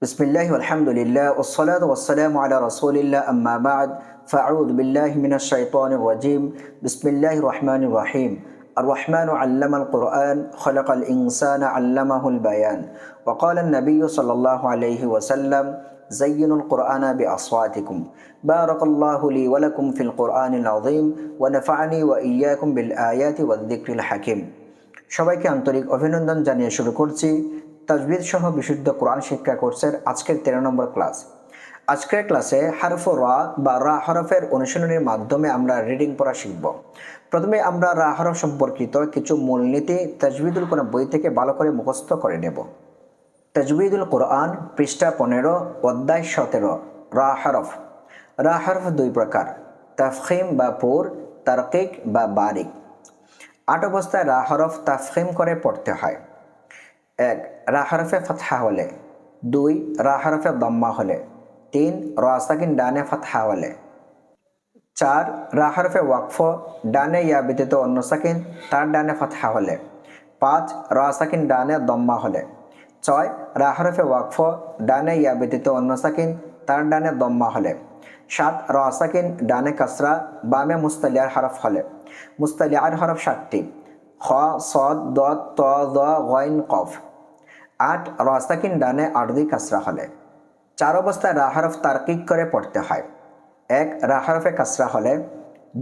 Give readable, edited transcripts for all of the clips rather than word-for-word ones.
बिस्मिल्लाहि वल्हम्दुलिल्लाह वस्सलातु वस्सलामु अला रसूलिल्लाह अम्मा बाद फ़अऊज़ु बिल्लाहि मिनश शैतानिर रजीम बिस्मिल्लाहिर रहमानिर रहीम अर्रहमानु अल्लमल क़ुरआन खलक़ल इंसाना अल्लमहुल बयान वक़ाला नबिय्यु सल्लल्लाहु अलैहि वसल्लम ज़य्यिनुल क़ुरआना बिअस्वातिकुम बारकल्लाहु ली व लकुम फ़िल क़ुरआनिल अज़ीम व नफ़अनी व इय्याकुम बिल आयाति वज़्ज़िक्रिल हकीम। সবাইকে আন্তরিক অভিনন্দন জানিয়ে শুরু করছি তাজবিদ সহ বিশুদ্ধ কোরআন শিক্ষা কোর্সের আজকের 13 নম্বর ক্লাস। আজকের ক্লাসে হারফ রা বা রা হরফের অনুশীলনের মাধ্যমে আমরা রিডিং পড়া শিখব। প্রথমে আমরা রা হরফ সম্পর্কিত কিছু মূলনীতি তাজবিদুল কোরআন বই থেকে ভালো করে মুখস্থ করে নেব। তাজবিদুল কোরআন পৃষ্ঠা 15 অধ্যায় 17 রা হরফ। রা হরফ দুই প্রকার, তাফখিম বা পুর, তারকিক বা বারিক। 8 অবস্থায় রা হরফ তাফখিম করে পড়তে হয়। 1 রা হরফে ফাতহা হলে, 2 রা হরফে দম্মা হলে, 3 রা সাকিন ডানে ফাতহা হলে, 4 রা হরফে ওয়াকফ ডানে ইয়া ব্যতীত অন্য সাকিন তার ডানে ফাতহা হলে, 5 রা সাকিন ডানে দম্মা হলে, 6 রা হরফে ওয়াকফ ডানে ইয়া ব্যতীত অন্য সাকিন তার ডানে দম্মা হলে, 7 রা সাকিন ডানে কাসরা বামে মুস্তালিয়ার হরফ হলে। মুস্তালিয়ার হরফ 7টি, খ, সদ, দদ, ত, য, গইন, কফ। 8 রা সাকিন ডানে আরদি কাসরা হলে। 4 অবস্থায় রা হরফ তারকিক করে পড়তে হয়। 1 রা হরফে কাসরা হলে,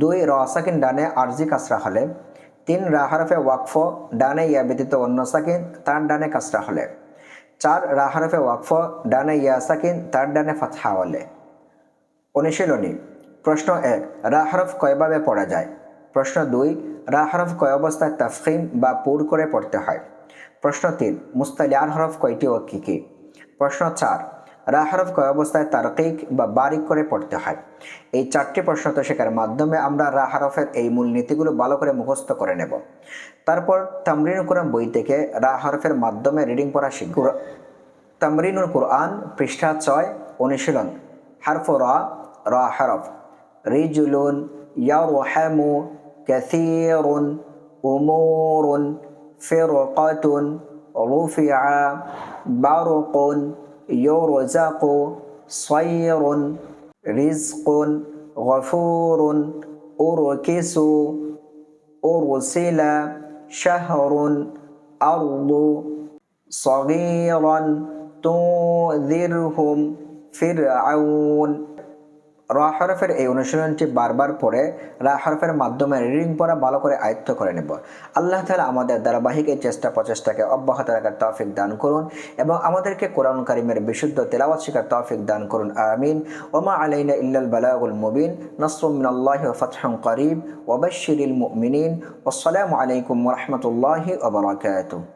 2 রা সাকিন ডানে আরজি কাসরা হলে, 3 রা হরফে ওয়াকফ ডানে ইয়া ব্যতীত অন্য সাকিন তার ডানে কাসরা হলে, 4 রা হরফে ওয়াকফ ডানে ইয়া সাকিন তার ডানে ফাতহা হলে। অনুশীলনী। প্রশ্ন 1 রা হরফ কয়ভাবে পড়া যায়? প্রশ্ন 2 রা হরফ কয় অবস্থায় তাফখিম বা পুর করে পড়তে হয়? প্রশ্ন 3 মুস্তালিয়ার হরফ কয়টি ও কী কী? প্রশ্ন 4 রা হরফ কয় অবস্থায় তারকিক বা বারিক করে পড়তে হয়? এই 4টি প্রশ্ন তো শেখার মাধ্যমে আমরা রা হরফের এই মূলনীতিগুলো ভালো করে মুখস্থ করে নেব। তারপর তামরিনুল কোরআন বই থেকে রা হরফের মাধ্যমে রিডিং পড়া শিখব। তামরিনুল কোরআন পৃষ্ঠা 6 অনুশীলন। হারফ রা, রা হরফ। রিজুলুন, ইয়ারহামু, কাসীরুন, উমুরুন, ফিরকাতুন, রুফিআ, বারকুন, ইউরজাকু, সায়রুন, রিজকুন, গফুরুন, উরকিসু, উরসিলা, শাহরুন, আরদু, সগীরান, তুযিরহুম, ফিরআউন। রা হরফের এই অনুশীলনটি বারবার পড়ে রা হরফের মাধ্যমে রিডিং পড়া ভালো করে আয়ত্ত করে নেব। আল্লাহ তাআলা আমাদের ধারাবাহিক এই চেষ্টা প্রচেষ্টাকে অব্যাহত রাখার তৌফিক দান করুন এবং আমাদেরকে কোরআন কারীমের বিশুদ্ধ তেলাওয়াত শেখার তৌফিক দান করুন, আমিন। ওমা আলাইনা ইল্লাল বালাগুল মুবিন। নাসরুম মিনাল্লাহি ওয়া ফাতহুন করিব ওয়া বাশশিরিল মুমিনিন। ওয়াসসালামু আলাইকুম ওয়া রাহমাতুল্লাহি ওয়া বারাকাতুহু।